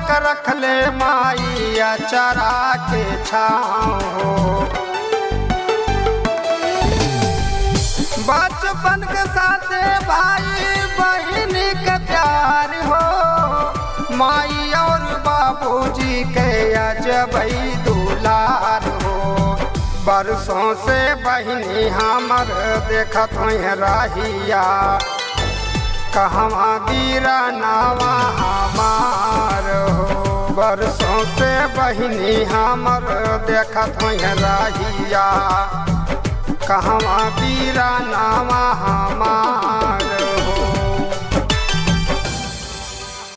कर रख ले माई अचरा के छाँव। बचपन के साथे भाई बहिनी के प्यार हो, माई और बाबूजी के अजबई दुलार हो। बरसों से बहिनी हमर देखत हुई राहिया, कहवा गिरा नावा हमार हो। बरसों से बहिनी हमर देखत हुई राहिया, कहवा गिरा नावा हमार।